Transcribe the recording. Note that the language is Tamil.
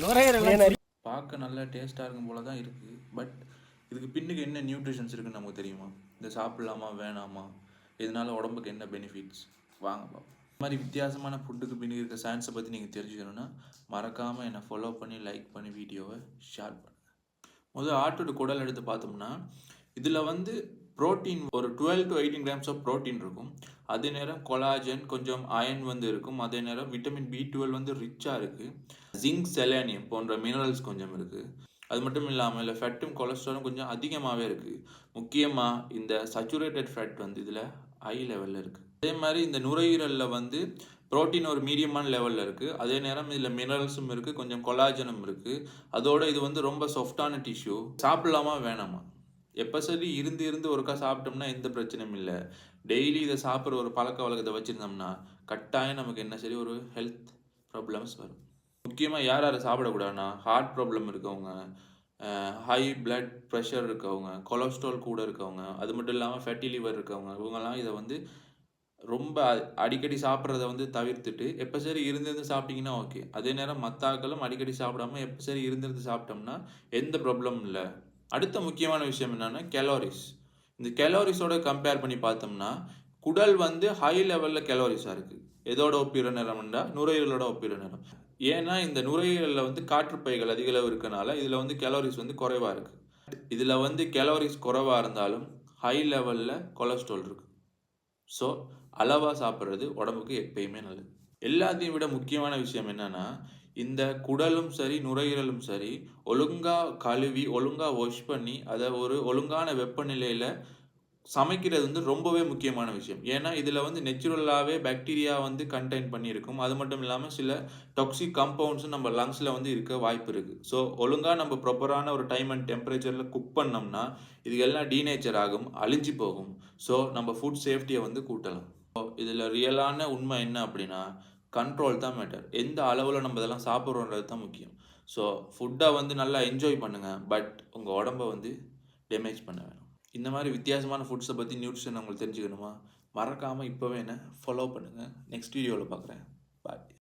நுரையீரல் பார்க்க நல்ல டேஸ்ட்டாக இருக்கும் போல தான் இருக்குது. பட் இதுக்கு பின்னுக்கு என்ன நியூட்ரிஷன்ஸ் இருக்குன்னு நமக்கு தெரியுமா? இந்த சாப்பிட்லாமா வேணாமா, இதனால் உடம்புக்கு என்ன பெனிஃபிட்ஸ், வாங்க பார்ப்போம். இந்த மாதிரி வித்தியாசமான ஃபுட்டுக்கு பின்னுக்கு இருக்க சயின்ஸை பற்றி நீங்கள் தெரிஞ்சுக்கணுன்னா மறக்காமல் என்னை ஃபாலோ பண்ணி லைக் பண்ணி வீடியோவை ஷேர் பண்ணுங்கள். முதல் ஆட்டோட குடல் எடுத்து பார்த்தோம்னா இதில் வந்து ப்ரோட்டீன் ஒரு 12 to 18 grams ஆஃப் ப்ரோட்டீன் இருக்கும். அதே நேரம் கொலாஜன் கொஞ்சம் அயன் வந்து இருக்கும். அதே நேரம் விட்டமின் B12 வந்து ரிச்சாக இருக்குது. ஜிங்க் செலேனியம் போன்ற மினரல்ஸ் கொஞ்சம் இருக்குது. அது மட்டும் இல்லாமல் இல்லை ஃபேட்டும் கொலஸ்ட்ராலும் கொஞ்சம் அதிகமாகவே இருக்குது. முக்கியமாக இந்த சச்சுரேட்டட் ஃபேட் வந்து இதில் ஹை லெவலில் இருக்குது. அதே மாதிரி இந்த நுரையீரலில் வந்து ப்ரோட்டீன் ஒரு மீடியமான லெவலில் இருக்குது. அதே நேரம் இதில் மினரல்ஸும் இருக்குது, கொஞ்சம் கொலாஜனும் இருக்குது. அதோட இது வந்து ரொம்ப சாஃப்டான டிஷ்யூ. சாப்பிடலாமா வேணாமா? எப்போ சரி இருந்து ஒருக்கா சாப்பிட்டோம்னா எந்த பிரச்சனையும் இல்லை. டெய்லி இதை சாப்பிட்ற ஒரு பழக்க வழக்கத்தை வச்சுருந்தோம்னா கட்டாயம் நமக்கு என்ன சரி ஒரு ஹெல்த் ப்ராப்ளம்ஸ் வரும். முக்கியமாக யார் யாரை சாப்பிடக்கூடாதுன்னா ஹார்ட் ப்ராப்ளம் இருக்கவங்க, ஹை பிளட் ப்ரெஷர் இருக்கவங்க, கொலஸ்ட்ரால் கூட இருக்கவங்க, அது மட்டும் இல்லாமல் ஃபேட்டி லிவர் இருக்கவங்க, இவங்கெல்லாம் இதை வந்து ரொம்ப அடிக்கடி சாப்பிட்றத வந்து தவிர்த்துட்டு எப்போ சரி இருந்து சாப்பிட்டீங்கன்னா ஓகே. அதே நேரம் மற்ற ஆட்களும் அடிக்கடி சாப்பிடாம எப்போ சரி இருந்து சாப்பிட்டோம்னா எந்த ப்ராப்ளமும் இல்லை. அடுத்த முக்கியமான விஷயம் என்னென்னா கேலோரிஸ். இந்த கேலோரிஸோட கம்பேர் பண்ணி பார்த்தோம்னா குடல் வந்து ஹை லெவலில் கேலோரிஸாக இருக்குது. எதோட ஒப்பிடுற நேரம்னா நுரையீரலோட ஒப்பிடுற நேரம். ஏன்னா இந்த நுரையீரலில் வந்து காற்றுப்பைகள் அதிக அளவு இருக்கனால இதில் வந்து கேலோரிஸ் வந்து குறைவாக இருக்குது. இதில் வந்து கேலோரிஸ் குறைவாக இருந்தாலும் ஹை லெவலில் கொலஸ்ட்ரால் இருக்குது. ஸோ அளவாக சாப்பிட்றது உடம்புக்கு எப்பயுமே நல்லது. எல்லாத்தையும் விட முக்கியமான விஷயம் என்னென்னா இந்த குடலும் சரி நுரையீரலும் சரி ஒழுங்காக கழுவி ஒழுங்காக வாஷ் பண்ணி அதை ஒரு ஒழுங்கான வெப்பநிலையில் சமைக்கிறது வந்து ரொம்பவே முக்கியமான விஷயம். ஏன்னா இதில் வந்து நேச்சுரலாகவே பாக்டீரியா வந்து கண்டெயின் பண்ணியிருக்கும். அது மட்டும் இல்லாமல் சில டாக்ஸிக் கம்பவுண்ட்ஸும் நம்ம லங்ஸில் வந்து இருக்க வாய்ப்பு இருக்குது. ஸோ ஒழுங்காக நம்ம ப்ராப்பரான ஒரு டைம் அண்ட் டெம்பரேச்சரில் குக் பண்ணோம்னா இது எல்லாம் டீநேச்சர் ஆகும், அழிஞ்சு போகும். ஸோ நம்ம ஃபுட் சேஃப்டியை வந்து கூட்டலாம். ஸோ இதில் ரியலான உண்மை என்ன அப்படின்னா கண்ட்ரோல் தான் மேட்டர். எந்த அளவில் நம்ம இதெல்லாம் சாப்பிட்றோன்றது தான் முக்கியம். ஸோ ஃபுட்டை வந்து நல்லா என்ஜாய் பண்ணுங்கள், பட் உங்கள் உடம்பை வந்து டேமேஜ் பண்ண வேணும். இந்த மாதிரி வித்தியாசமான ஃபுட்ஸை பற்றி நியூட்ரிஷன் உங்களுக்கு தெரிஞ்சுக்கணுமா? மறக்காமல் இப்போவே என்ன ஃபாலோ பண்ணுங்கள். நெக்ஸ்ட் வீடியோவில் பார்க்குறேன். பாய்.